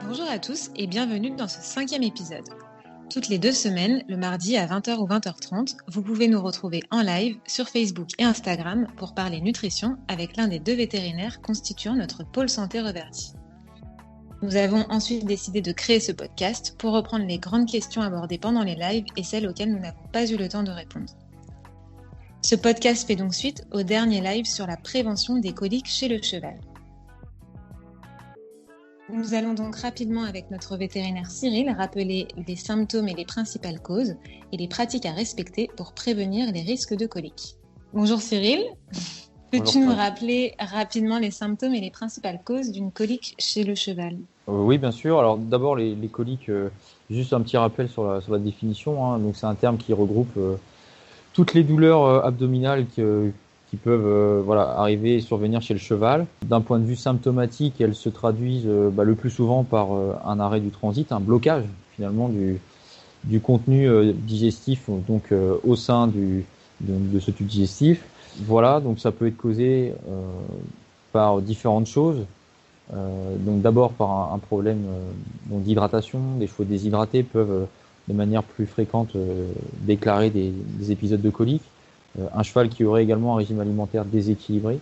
Bonjour à tous et bienvenue dans ce 5e épisode. Toutes les 2 semaines, le mardi à 20h ou 20h30, vous pouvez nous retrouver en live sur Facebook et Instagram pour parler nutrition avec l'un des 2 vétérinaires constituant notre pôle santé Reverdy. Nous avons ensuite décidé de créer ce podcast pour reprendre les grandes questions abordées pendant les lives et celles auxquelles nous n'avons pas eu le temps de répondre. Ce podcast fait donc suite au dernier live sur la prévention des coliques chez le cheval. Nous allons donc rapidement avec notre vétérinaire Cyril rappeler les symptômes et les principales causes et les pratiques à respecter pour prévenir les risques de coliques. Bonjour Cyril, peux-tu nous rappeler rapidement les symptômes et les principales causes d'une colique chez le cheval ? Oui, bien sûr. Alors d'abord les coliques, juste un petit rappel sur la définition. Donc c'est un terme qui regroupe toutes les douleurs abdominales qui peuvent arriver et survenir chez le cheval. D'un point de vue symptomatique, elles se traduisent le plus souvent par un arrêt du transit, un blocage finalement du contenu digestif donc au sein de ce tube digestif. Voilà, donc ça peut être causé par différentes choses. Donc d'abord par un problème d'hydratation. Des chevaux déshydratés peuvent de manière plus fréquente déclarer des épisodes de colique. Un cheval qui aurait également un régime alimentaire déséquilibré,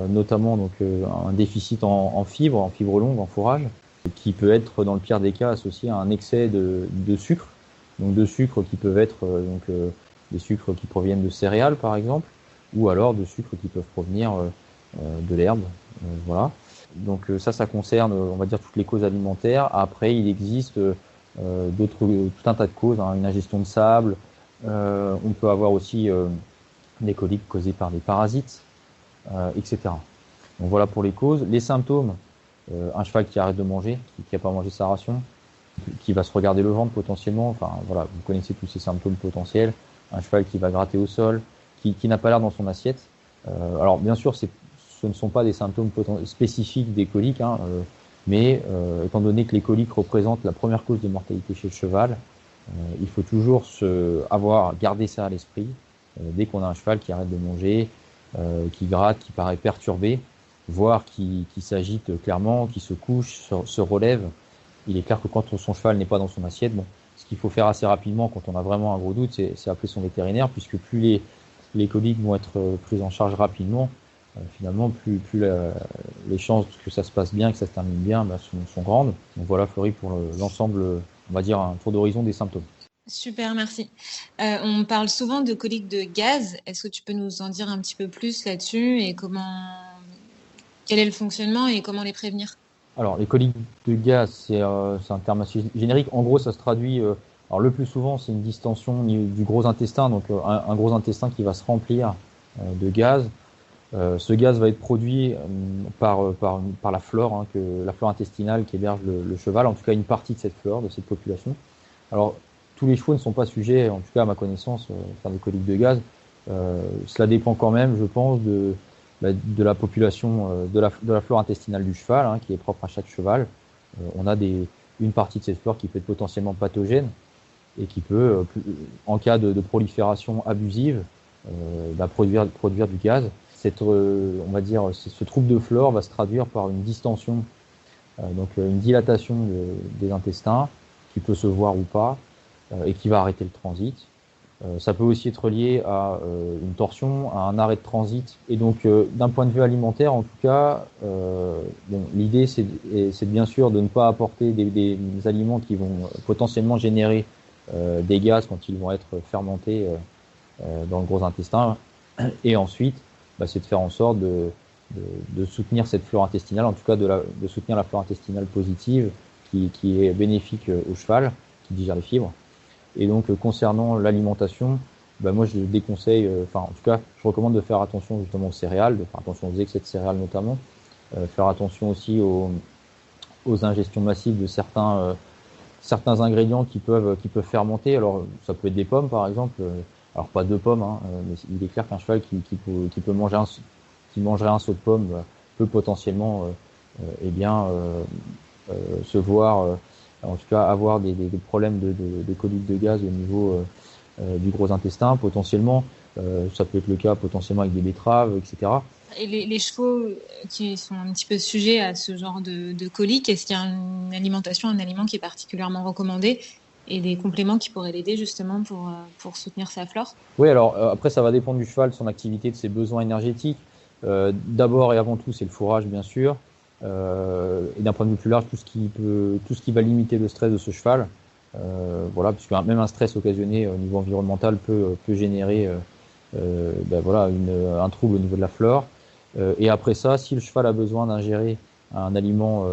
notamment donc un déficit en fibres longues, en fourrage, qui peut être dans le pire des cas associé à un excès de sucre, donc de sucres qui peuvent être des sucres qui proviennent de céréales par exemple, ou alors de sucres qui peuvent provenir de l'herbe, voilà. Donc ça concerne, on va dire, toutes les causes alimentaires. Après, il existe tout un tas de causes, une ingestion de sable. On peut avoir aussi des coliques causées par des parasites, etc. Donc voilà pour les causes. Les symptômes, un cheval qui arrête de manger, qui n'a pas mangé sa ration, qui va se regarder le ventre potentiellement. Enfin voilà, vous connaissez tous ces symptômes potentiels. Un cheval qui va gratter au sol, qui n'a pas l'air dans son assiette. Alors bien sûr, ce ne sont pas des symptômes spécifiques des coliques, mais étant donné que les coliques représentent la première cause de mortalité chez le cheval, il faut toujours garder ça à l'esprit. Dès qu'on a un cheval qui arrête de manger, qui gratte, qui paraît perturbé, voire qui s'agite clairement, qui se couche, se relève, il est clair que quand son cheval n'est pas dans son assiette, ce qu'il faut faire assez rapidement quand on a vraiment un gros doute, c'est appeler son vétérinaire, puisque plus les coliques vont être prises en charge rapidement, finalement plus les chances que ça se passe bien, que ça se termine bien, sont grandes. Donc voilà, Florie, pour l'ensemble, on va dire un tour d'horizon des symptômes. Super, merci. On parle souvent de coliques de gaz. Est-ce que tu peux nous en dire un petit peu plus là-dessus et quel est le fonctionnement et comment les prévenir ? Alors, les coliques de gaz, c'est un terme assez générique. En gros, ça se traduit, alors le plus souvent, c'est une distension du gros intestin, donc un gros intestin qui va se remplir de gaz. Ce gaz va être produit par la flore, la flore intestinale qui héberge le cheval, en tout cas une partie de cette flore, de cette population. Alors, tous les chevaux ne sont pas sujets, en tout cas à ma connaissance, à faire des coliques de gaz. Cela dépend quand même, je pense, de la population, de la flore intestinale du cheval, qui est propre à chaque cheval. On a une partie de cette flore qui peut être potentiellement pathogène et qui peut, en cas de prolifération abusive, produire du gaz. On va dire, ce trouble de flore va se traduire par une distension, donc une dilatation des intestins, qui peut se voir ou pas, et qui va arrêter le transit. Ça peut aussi être lié à une torsion, à un arrêt de transit. Et donc, d'un point de vue alimentaire, en tout cas, l'idée, c'est bien sûr de ne pas apporter des aliments qui vont potentiellement générer des gaz quand ils vont être fermentés dans le gros intestin. Et ensuite, c'est de faire en sorte de soutenir cette flore intestinale, en tout cas de soutenir la flore intestinale positive qui est bénéfique au cheval, qui digère les fibres. Et donc concernant l'alimentation, moi je déconseille, en tout cas je recommande de faire attention justement aux céréales, de faire attention aux excès de céréales notamment, faire attention aussi aux ingestions massives de certains ingrédients qui peuvent fermenter. Alors ça peut être des pommes par exemple, alors pas 2 pommes, mais il est clair qu'un cheval qui mangerait un seau de pommes peut potentiellement se voir en tout cas avoir des problèmes de coliques de gaz au niveau du gros intestin potentiellement. Ça peut être le cas potentiellement avec des betteraves, etc. Et les chevaux qui sont un petit peu sujets à ce genre de coliques, est-ce qu'il y a une alimentation, un aliment qui est particulièrement recommandé et des compléments qui pourraient l'aider justement pour soutenir sa flore? Oui, alors après, ça va dépendre du cheval, de son activité, de ses besoins énergétiques. D'abord et avant tout, c'est le fourrage, bien sûr. Et d'un point de vue plus large, tout ce qui va limiter le stress de ce cheval. Voilà, puisque même un stress occasionné au niveau environnemental peut générer voilà, un trouble au niveau de la flore. Et après ça, si le cheval a besoin d'ingérer un aliment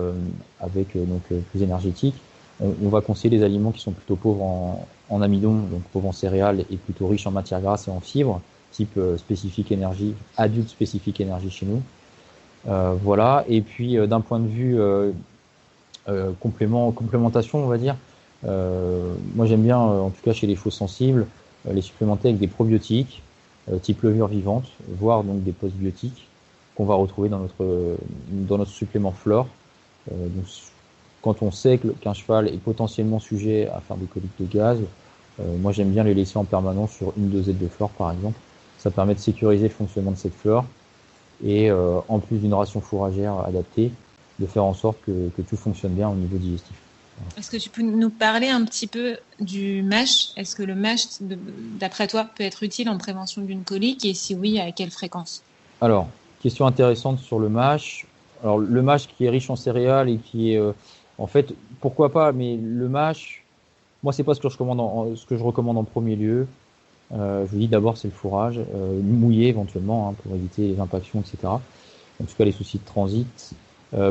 plus énergétique, on va conseiller les aliments qui sont plutôt pauvres en amidon, donc pauvres en céréales et plutôt riches en matières grasses et en fibres, type spécifique énergie, adulte spécifique énergie chez nous. Voilà. Et puis d'un point de vue complémentation, on va dire, moi j'aime bien, en tout cas chez les chevaux sensibles, les supplémenter avec des probiotiques, type levure vivante, voire donc des postbiotiques qu'on va retrouver dans notre supplément flore. Donc, quand on sait qu'un cheval est potentiellement sujet à faire des coliques de gaz, moi j'aime bien les laisser en permanence sur une dosette de flore par exemple. Ça permet de sécuriser le fonctionnement de cette flore et en plus d'une ration fourragère adaptée, de faire en sorte que tout fonctionne bien au niveau digestif. Voilà. Est-ce que tu peux nous parler un petit peu du MASH? Est-ce que le MASH, d'après toi, peut être utile en prévention d'une colique et si oui, à quelle fréquence? Alors, question intéressante sur le mâche. Alors, le mâche qui est riche en céréales et qui est, en fait, pourquoi pas, mais le mâche, moi, c'est pas ce que je recommande en premier lieu. Je vous dis d'abord, c'est le fourrage, mouillé éventuellement, hein, pour éviter les impactions, etc. En tout cas, les soucis de transit.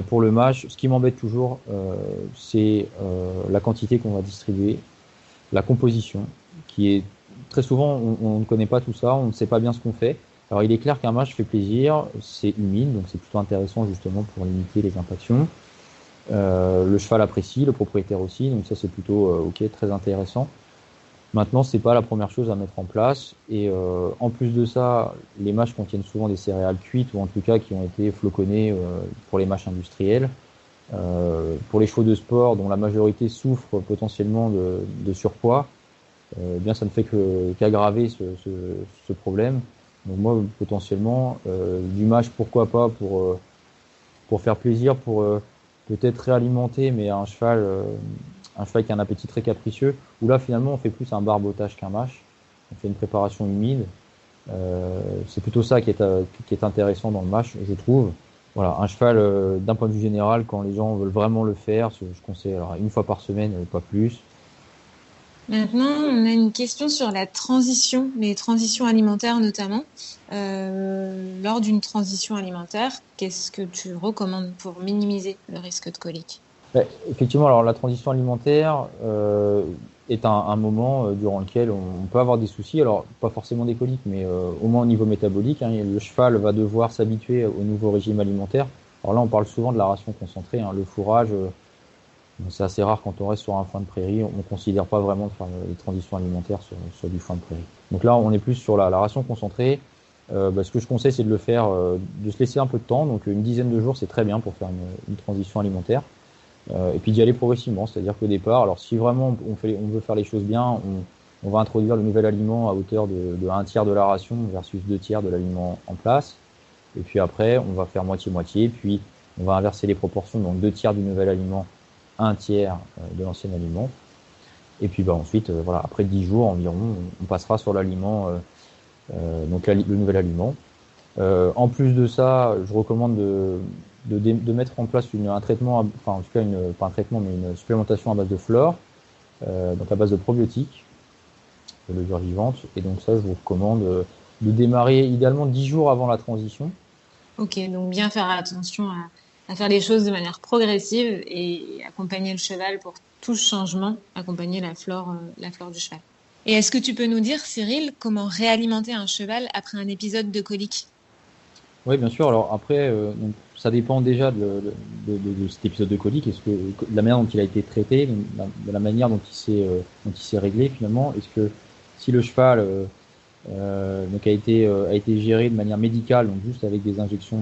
Pour le mâche, ce qui m'embête toujours, c'est la quantité qu'on va distribuer, la composition, qui est très souvent, on ne connaît pas tout ça, on ne sait pas bien ce qu'on fait. Alors il est clair qu'un mâche fait plaisir, c'est humide, donc c'est plutôt intéressant justement pour limiter les impactions. Le cheval apprécie, le propriétaire aussi, donc ça c'est plutôt ok, très intéressant. Maintenant, c'est pas la première chose à mettre en place. Et en plus de ça, les mâches contiennent souvent des céréales cuites ou en tout cas qui ont été floconnées pour les mâches industrielles. Pour les chevaux de sport, dont la majorité souffrent potentiellement de surpoids, eh bien ça ne fait qu'aggraver ce problème. Donc moi, potentiellement, du mâche, pourquoi pas pour faire plaisir, pour peut-être réalimenter, mais un cheval qui a un appétit très capricieux, où là finalement on fait plus un barbotage qu'un mâche, on fait une préparation humide. C'est plutôt ça qui est intéressant dans le mâche, je trouve. Voilà, un cheval, d'un point de vue général, quand les gens veulent vraiment le faire, je conseille alors, une fois par semaine, pas plus. Maintenant, on a une question sur la transition, les transitions alimentaires notamment. Lors d'une transition alimentaire, qu'est-ce que tu recommandes pour minimiser le risque de colique? Effectivement, alors la transition alimentaire est un moment durant lequel on peut avoir des soucis, alors pas forcément des coliques, mais au moins au niveau métabolique, hein, le cheval va devoir s'habituer au nouveau régime alimentaire. Alors là, on parle souvent de la ration concentrée, hein, le fourrage. C'est assez rare quand on reste sur un foin de prairie, on ne considère pas vraiment de faire les transitions alimentaires sur du foin de prairie. Donc là, on est plus sur la ration concentrée. Ce que je conseille, c'est de le faire, de se laisser un peu de temps, donc une dizaine de jours, c'est très bien pour faire une transition alimentaire. Et puis d'y aller progressivement, c'est-à-dire qu'au départ, alors si vraiment on veut faire les choses bien, on va introduire le nouvel aliment à hauteur de un tiers de la ration versus 2 tiers de l'aliment en place. Et puis après, on va faire moitié-moitié, puis on va inverser les proportions, donc 2 tiers du nouvel aliment, 1 tiers de l'ancien aliment. Et puis ensuite, voilà, après 10 jours environ, on passera sur l'aliment, le nouvel aliment. En plus de ça, je recommande de mettre en place un traitement, enfin en tout cas pas un traitement, mais une supplémentation à base de flore, donc à base de probiotiques, de levure vivante. Et donc ça, je vous recommande de démarrer idéalement 10 jours avant la transition. Ok, donc bien faire attention à faire les choses de manière progressive et accompagner le cheval pour tout changement, accompagner la flore du cheval. Et est-ce que tu peux nous dire, Cyril, comment réalimenter un cheval après un épisode de colique? Oui, bien sûr. Alors après, donc, ça dépend déjà de cet épisode de colique. Est-ce que de la manière dont il a été traité, de la manière dont il s'est réglé finalement. Est-ce que si le cheval donc a été géré de manière médicale, donc juste avec des injections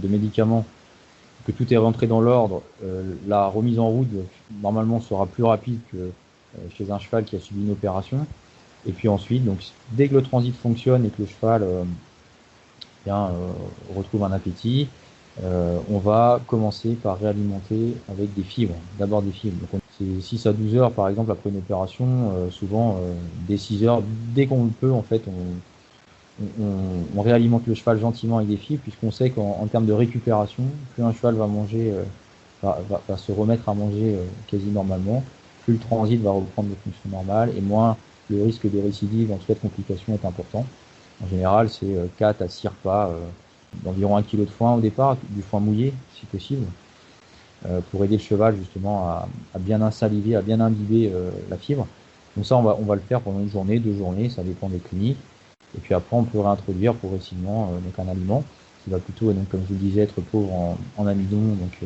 de médicaments, que tout est rentré dans l'ordre, la remise en route normalement sera plus rapide que chez un cheval qui a subi une opération. Et puis ensuite, donc dès que le transit fonctionne et que le cheval retrouve un appétit, on va commencer par réalimenter avec des fibres, d'abord des fibres. Donc c'est 6 à 12 heures par exemple après une opération, souvent dès 6 heures, dès qu'on le peut en fait, on réalimente le cheval gentiment avec des fibres, puisqu'on sait qu'en termes de récupération, plus un cheval va manger, va se remettre à manger quasi normalement, plus le transit va reprendre des fonctions normales, et moins le risque de récidive, en tout cas de complications, est important. En général, c'est 4 à 6 repas, d'environ 1 kg de foin au départ, du foin mouillé si possible, pour aider le cheval justement à bien insaliver, à bien imbiber la fibre. Donc ça, on va le faire pendant une journée, 2 journées, ça dépend des cliniques. Et puis après, on peut réintroduire progressivement donc un aliment qui va plutôt, donc, comme je vous le disais, être pauvre en amidon donc,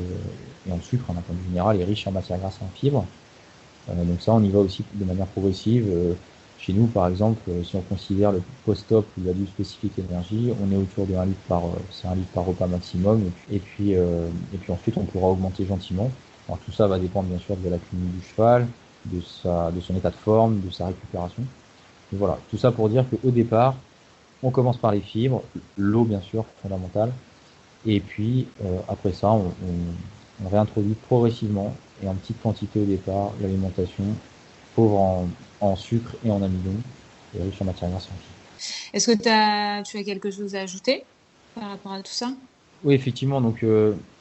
et en sucre, d'un point de vue général, et riche en matière grasse et en fibres. Donc ça, on y va aussi de manière progressive. Chez nous, par exemple, si on considère le post-op où il y a du spécifique énergie, on est autour de 1 litre c'est 1 litre par repas maximum. Et puis ensuite, on pourra augmenter gentiment. Alors tout ça va dépendre bien sûr de la clinique du cheval, de son état de forme, de sa récupération. Et voilà, tout ça pour dire qu'au départ, on commence par les fibres, l'eau bien sûr, fondamentale. Et puis après ça, on réintroduit progressivement et en petite quantité au départ l'alimentation pauvre en sucre et en amidon et riche en matières grasses et en fibres. Est-ce que tu as quelque chose à ajouter par rapport à tout ça? Oui, effectivement. Donc,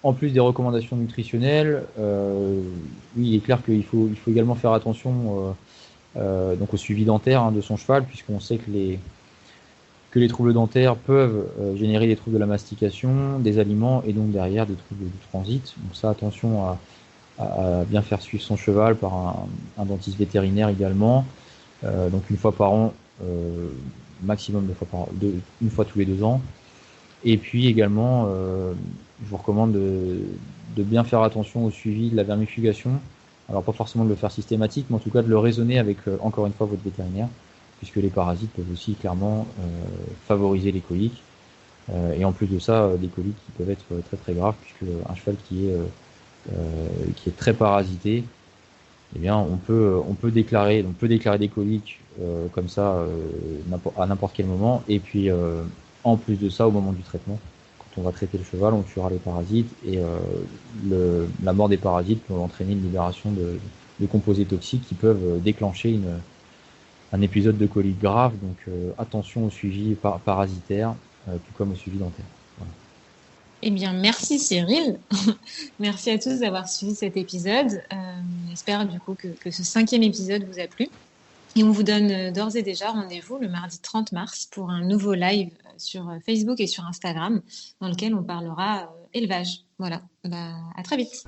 en plus des recommandations nutritionnelles, oui, il est clair qu'il faut également faire attention donc au suivi dentaire de son cheval, puisqu'on sait que les troubles dentaires peuvent générer des troubles de la mastication, des aliments et donc derrière des troubles du transit. Donc ça, attention à bien faire suivre son cheval par un dentiste vétérinaire également. Donc une fois par an, maximum 2 fois par an, une fois tous les 2 ans. Et puis également, je vous recommande de bien faire attention au suivi de la vermifugation. Alors pas forcément de le faire systématique, mais en tout cas de le raisonner avec, encore une fois, votre vétérinaire, puisque les parasites peuvent aussi clairement favoriser les coliques. Et en plus de ça, des coliques qui peuvent être très très graves, puisque un cheval qui est très parasité, eh bien on peut déclarer des coliques comme ça à n'importe quel moment. Et puis en plus de ça, au moment du traitement, quand on va traiter le cheval, on tuera les parasites et la mort des parasites peut entraîner une libération de composés toxiques qui peuvent déclencher un épisode de colite grave. Donc attention au suivi parasitaire, tout comme au suivi dentaire. Voilà. Eh bien, merci Cyril. Merci à tous d'avoir suivi cet épisode. J'espère du coup que ce 5e épisode vous a plu. Et on vous donne d'ores et déjà rendez-vous le mardi 30 mars pour un nouveau live sur Facebook et sur Instagram dans lequel on parlera élevage. Voilà, à très vite.